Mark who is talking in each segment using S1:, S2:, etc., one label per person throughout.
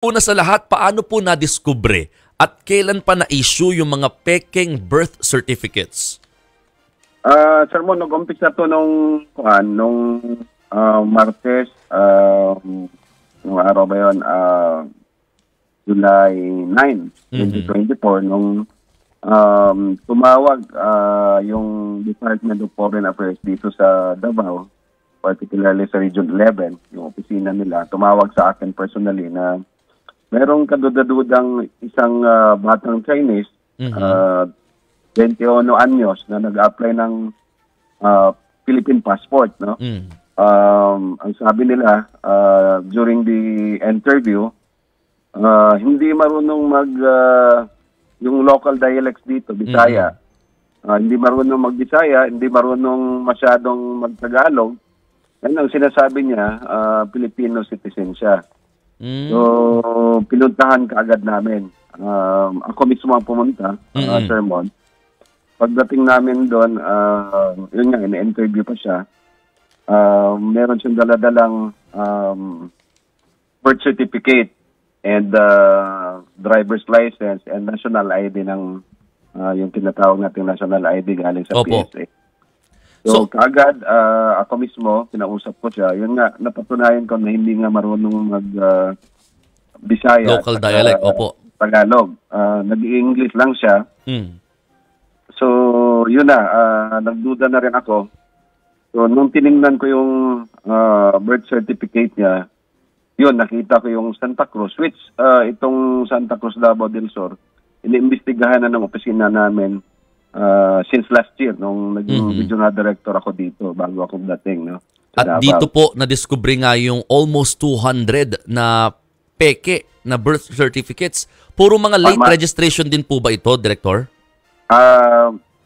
S1: Una sa lahat, paano po na-discover at kailan pa na-issue yung mga peking birth certificates?
S2: Sir Mon, nag-umpisa to nung Martes, nung araw ba yun, July 9, 2024, nung tumawag yung Department of Foreign Affairs dito sa Davao, particularly sa Region 11, yung opisina nila, tumawag sa akin personally na merong kadudadudang isang batang Chinese, 21 anyos, na nag-apply ng Philippine passport, no? Ang sabi nila during the interview, hindi marunong yung local dialects dito, Bisaya. Hindi marunong mag-Bisaya, hindi marunong masyadong mag-Tagalog. Yan ang sinasabi niya, Filipino citizen siya. So, pinuntahan kaagad namin. Ako mismo ang pumunta, Sir Mon. Pagdating namin doon, yun nga, in-interview pa siya. Meron siyang daladalang birth certificate and driver's license and national ID ng yung tinatawag natin national ID galing sa PSA. So kaagad, ako mismo, kinausap ko siya. Yun nga, napatunayan ko na hindi nga marunong mag-Bisaya.
S1: Local dialect, opo.
S2: Tagalog. Nag-English lang siya. So, yun na, nagduda na rin ako. So, nung tiningnan ko yung birth certificate niya, yun, nakita ko yung Santa Cruz, which itong Santa Cruz Davao del Sur, iniimbestigahan na ng opisina namin since last year, nung naging regional director ako dito, bago ako dating. No,
S1: at Davao. Dito po, na-discover nga yung almost 200 na peke na birth certificates. Puro mga late registration din po ba ito, Director?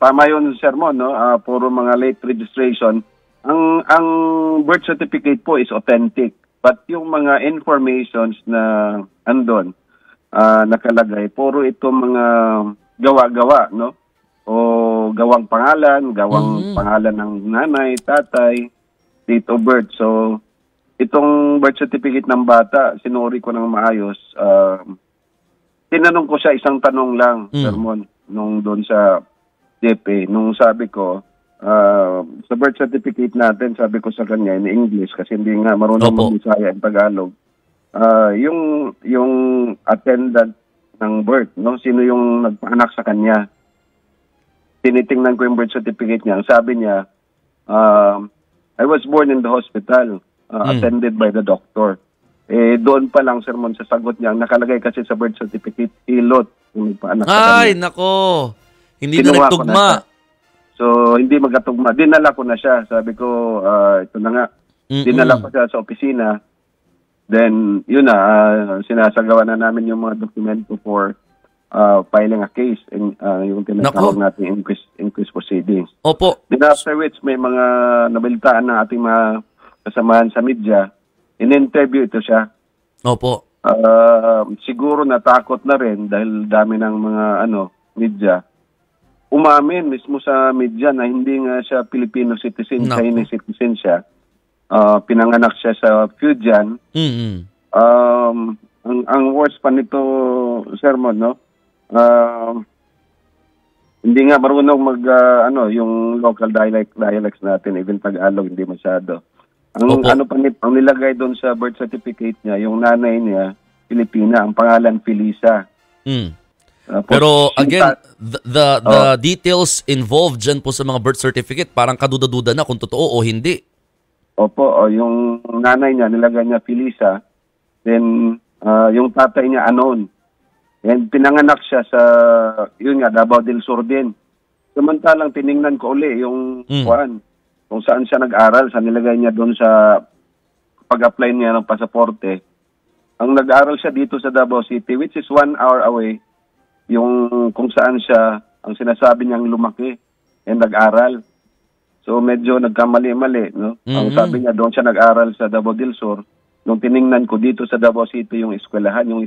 S2: Tama yun, Sir Mon, no? Puro mga late registration. Ang birth certificate po is authentic. But yung mga informations na andon, nakalagay, puro ito mga gawa-gawa, no? O gawang pangalan ng nanay, tatay, date of birth. So, itong birth certificate ng bata, sinuri ko ng maayos. Tinanong ko siya isang tanong lang, Sir Mon, nung doon sa DepE, nung sabi ko, sa birth certificate natin, sabi ko sa kanya in English kasi hindi nga marunong mag-Bisaya in Tagalog. Yung attendant ng birth, no? Sino yung nagpaanak sa kanya? Tinitingnan ko yung birth certificate niya. Ang sabi niya, I was born in the hospital, attended by the doctor. Doon pa lang, Sir Mon, sa sagot niya, nakalagay kasi sa birth certificate, Ilot, yung nagpaanak sa kanya.
S1: Ay, nako! Hindi na nagtugma.
S2: So, hindi magkatugma. Dinala ko na siya. Sabi ko, ito na nga. Dinala ko siya sa opisina. Then, yun na, sinasagawa na namin yung mga dokumento for filing a case. Yung tinatawag natin inquest proceedings.
S1: Opo.
S2: Then after which, may mga nabalitaan na ating mga kasamahan sa media. In-interview ito siya.
S1: Opo.
S2: Siguro natakot na rin dahil dami ng mga media. Umamin mismo sa media na hindi nga siya Filipino citizen, Chinese citizen siya. Pinanganak siya sa Fujian. Ang worst pa nito, Sir Mon, no? Hindi nga marunong yung local dialects natin, even Tagalog, hindi masyado. Ang nilagay doon sa birth certificate niya, yung nanay niya, Pilipina, ang pangalan Felisa.
S1: Pero again, the details involved dyan po sa mga birth certificate, parang kaduda-duda na kung totoo o hindi.
S2: Opo, yung nanay niya, nilagay niya Felisa. Then, yung tatay niya, Anon. And pinanganak siya sa, yun nga, Davao del Sur din. Samantalang tiningnan ko uli yung kung saan siya nag-aral, saan nilagay niya doon sa pag-apply niya ng pasaporte. Ang nag-aral siya dito sa Davao City, which is 1 hour away, yung kung saan siya, ang sinasabi niyang lumaki and nag-aral. So medyo nagkamali-mali, no? Ang sabi niya, doon siya nag-aral sa Davao del Sur. Nung tiningnan ko dito sa Davao City yung eskwelahan ng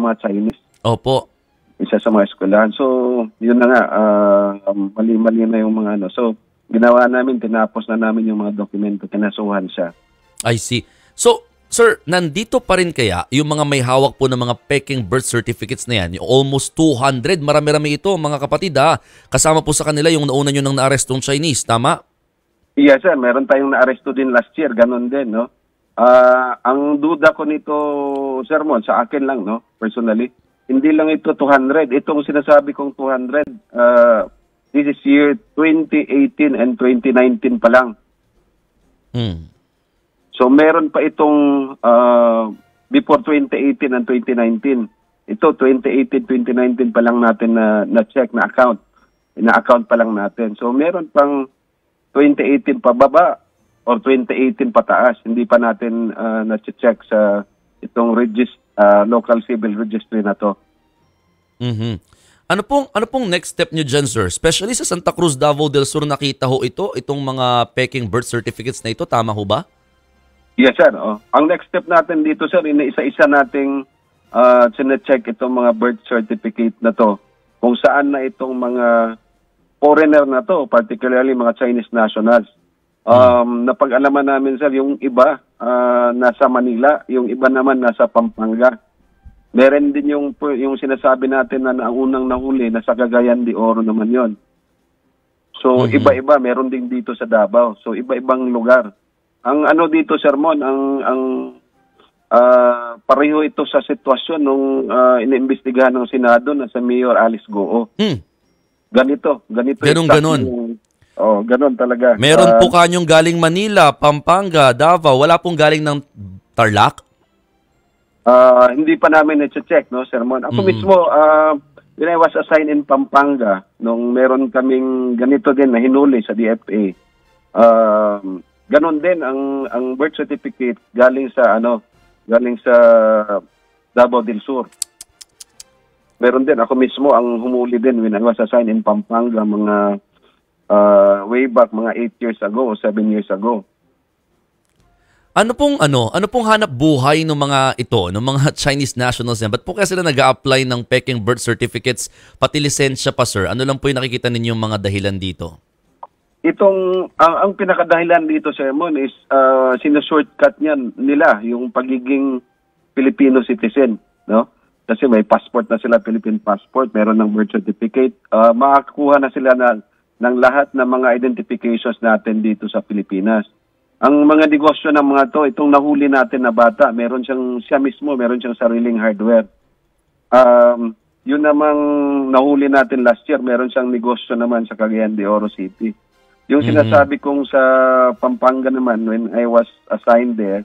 S2: mga Chinese.
S1: Opo.
S2: Isa sa mga eskwelahan. So, yun na nga, mali-mali na yung mga So, ginawa namin, tinapos na namin yung mga dokumento, kinasuhan siya.
S1: I see. So, Sir, nandito pa rin kaya yung mga may hawak po ng mga peking birth certificates na yan? Yung almost 200, marami-rami ito mga kapatid ha. Kasama po sa kanila yung nauna nyo nang naarestong Chinese, tama?
S2: Yes, sir. Meron tayong na-arresto din last year. Ganon din, no? Ang duda ko nito, Sir Mon, sa akin lang, no? Personally, hindi lang ito 200. Itong sinasabi kong 200, this is year 2018 and 2019 pa lang. So meron pa itong before 2018 and 2019. Ito 2018, 2019 pa lang natin na check na account. Na-account pa lang natin. So meron pang 2018 pababa or 2018 pataas. Hindi pa natin na-check sa itong local civil registry na to. Ano pong next step nyo dyan, sir? Especially sa Santa Cruz, Davao del Sur, nakita ho itong mga peking birth certificates na ito. Tama ho ba? Yes, sir. Ang next step natin dito, sir, isa-isa nating sine-check itong mga birth certificate na to. Kung saan na itong mga foreigner na to, particularly mga Chinese nationals. Napag-alaman namin, sir, yung iba nasa Manila, yung iba naman nasa Pampanga. Meron din yung sinasabi natin na ang unang nahuli nasa Cagayan de Oro naman yon. So, iba-iba. Meron din dito sa Davao. So, iba-ibang lugar. Ang ano dito, Sir Mon, pareho ito sa sitwasyon nung iniimbestigahan ng Senado na sa Mayor Alice Goo. Ganito.
S1: Ganon.
S2: Ganon talaga.
S1: Meron po kanyong galing Manila, Pampanga, Davao. Wala pong galing ng Tarlac?
S2: Hindi pa namin na-check, no, Sir Mon. Ako mismo, when I was assigned in Pampanga, nung meron kaming ganito din na hinuli sa DFA, ganon din ang birth certificate galing sa Davao del Sur. Meron din ako mismo ang humuli din when I was assigned in Pampanga mga way back mga 8 years ago o 7 years ago.
S1: Ano pong hanap buhay ng mga Chinese nationals yan? Ba't po kaya sila nag-a-apply ng peking birth certificates pati lisensya pa, sir? Ano lang po yung nakikita ninyong mga dahilan dito? Ang pinakadahilan dito, Sir Mon, is sinushortcut nila yung pagiging Filipino citizen, no? Kasi may passport na sila, Philippine passport, meron ng birth certificate. Makakuha na sila ng lahat ng mga identifications natin dito sa Pilipinas. Ang mga negosyo ng mga to, itong nahuli natin na bata, siya mismo, meron siyang sariling hardware. Yun namang nahuli natin last year, meron siyang negosyo naman sa Cagayan de Oro City. Yung sinasabi kong sa Pampanga naman, when I was assigned there,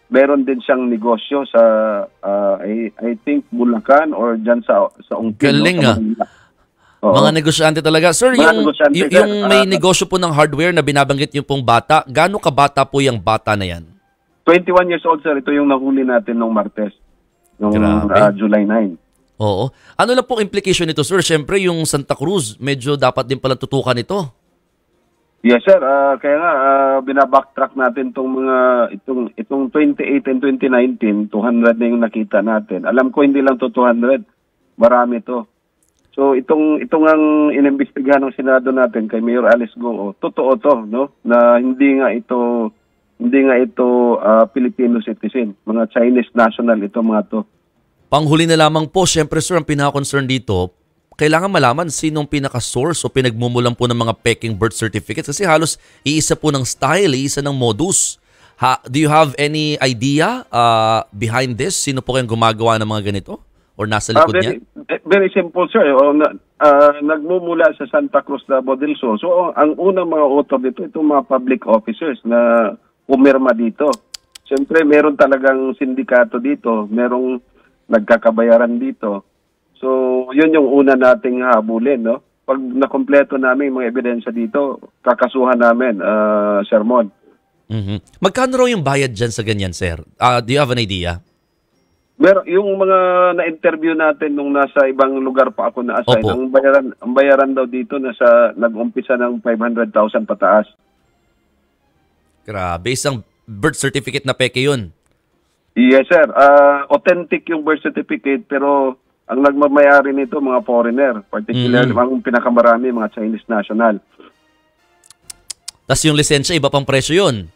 S1: meron din siyang negosyo sa, I think, Bulacan or dyan sa Ungpil. Galing mga negosyante talaga. Sir, yung may negosyo po ng hardware na binabanggit niyo pong bata, gaano kabata po yung bata na yan?
S2: 21 years old, sir. Ito yung nahuli natin nung Martes, nung July 9.
S1: Oo. Ano lang pong implication nito, sir? Siyempre, yung Santa Cruz, medyo dapat din pala tutukan ito.
S2: Yes, sir. Kaya nga, binabacktrack natin itong 28 and 2019, 200 na yung nakita natin. Alam ko hindi lang to 200. Marami to. So, itong ang inimbestigahan ng Senado natin kay Mayor Alice Goo, totoo to, no? Na hindi nga ito Filipino citizen. Mga Chinese national ito mga to.
S1: Panghuli na lamang po, syempre sir, ang pinaka-concern dito, kailangan malaman sinong pinaka-source o pinagmumulan po ng mga peking birth certificates kasi halos iisa po ng style, iisa ng modus. Do you have any idea behind this? Sino po kayong gumagawa ng mga ganito? Or nasa likod niya?
S2: Very simple, sir. Nagmumula sa Santa Cruz, Davao del Sur. So, ang unang mga author dito, itong mga public officers na pumirma dito. Siyempre, meron talagang sindikato dito. Merong nagkakabayaran dito. So, yun yung una nating habulin, no? Pag nakompleto namin mga ebidensya dito, kakasuhan namin, Sir Mon.
S1: Magkano raw yung bayad dyan sa ganyan, sir? Do you have an idea?
S2: Yung mga na-interview natin nung nasa ibang lugar pa ako na-assign, ang bayaran daw dito nag-umpisa ng 500,000 pataas.
S1: Grabe, isang birth certificate na peke yun.
S2: Yes, sir. Authentic yung birth certificate pero ang nagmamayari nito mga foreigner, particularly ang pinakamarami mga Chinese national.
S1: Tapos yung lisensya, iba pang presyo yun.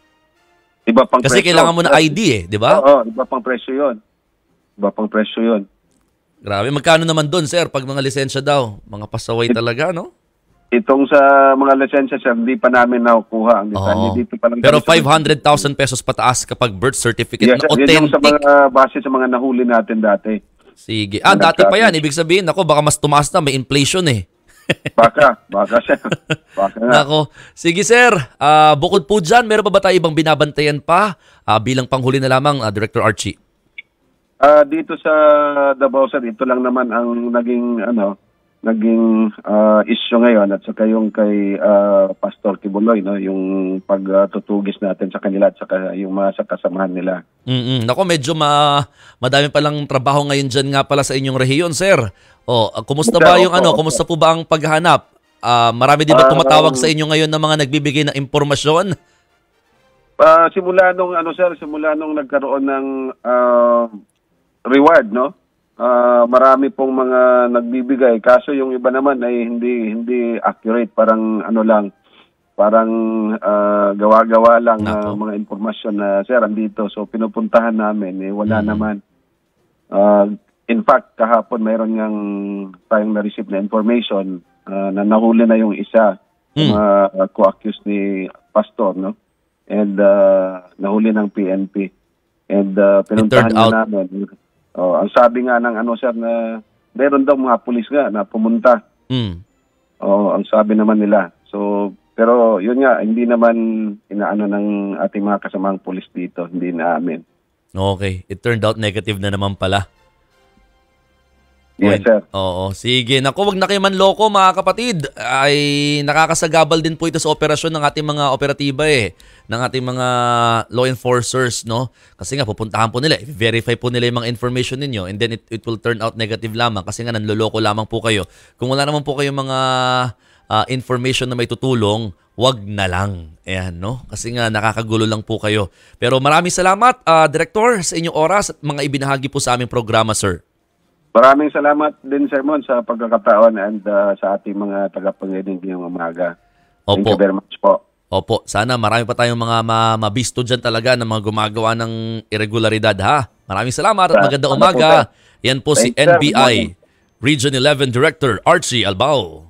S2: Iba pang
S1: Kasi
S2: presyo.
S1: kailangan mo na ID di ba?
S2: Oo, iba pang presyo yun. Iba pang presyo yun.
S1: Grabe, magkano naman doon, sir, pag mga lisensya daw? Mga pasaway talaga, no?
S2: Itong sa mga lisensya, sir, hindi pa namin nakukuha. Ang detalye
S1: Oo.
S2: dito pa lang.
S1: Pero
S2: kami sa-
S1: 500,000 pesos pataas kapag birth certificate
S2: Yes,
S1: na
S2: sir. Yun yung sa
S1: authentic.
S2: mga base sa mga nahuli natin dati.
S1: Sige. Dati pa yan. Ibig sabihin, ako, baka mas tumaas na. May inflation eh.
S2: Baka sir. Baka nga.
S1: Nako. Sige, sir. Bukod po dyan, meron pa ba tayo ibang binabantayan pa? Bilang panghuli na lamang, Director Archie.
S2: Dito sa Davao, sir, ito lang naman ang naging issue ngayon at saka yung kay Pastor Kibuloy, no, yung pagtutugis natin sa kanila at saka yung mga sa kasamahan nila.
S1: Nako, medyo madami palang trabaho ngayon dyan nga pala sa inyong rehiyon, sir. Kumusta ba yung kumusta po ba ang paghahanap? Marami din ba tumatawag sa inyo ngayon na mga nagbibigay ng impormasyon?
S2: Simula nung nagkaroon ng reward, no? Marami pong mga nagbibigay, kaso yung iba naman ay hindi accurate, parang gawa-gawa lang na mga impormasyon na sir andito, so pinupuntahan namin wala naman. In fact, kahapon mayroon ngang tayong na-receive na information na nahuli na yung isa co-accused ni Pastor, no? And nahuli ng PNP. And pinuntahan na namin. Ang sabi nga ng sir, na meron daw mga pulis nga na pumunta. Ang sabi naman nila. So, pero yun nga, hindi naman inaano ng ating mga kasamang pulis dito, hindi namin.
S1: Okay, it turned out negative na naman pala.
S2: Yes, sir.
S1: Oo, sige. Naku, wag na kayo manloko mga kapatid. Ay nakakasagabal din po ito sa operasyon ng ating mga operatiba ng ating mga law enforcers, no? Kasi nga pupuntahan po nila, verify po nila yung mga information ninyo, and then it will turn out negative lamang kasi nga nanloloko lamang po kayo. Kung wala naman po kayong mga information na may tutulong, wag na lang. Ayan, no? Kasi nga nakakagulo lang po kayo. Pero maraming salamat, Director, sa inyong oras at mga ibinahagi po sa aming programa, sir.
S2: Maraming salamat din, Sir Mon, sa pagkakataon and sa ating mga tagapangkinig ngayong umaga. Thank you very much po.
S1: Opo, sana marami pa tayong mga mabisto dyan talaga na mga gumagawa ng irregularidad, ha? Maraming salamat at magandang umaga. Yan po si NBI Region 11 Director Archie Albao.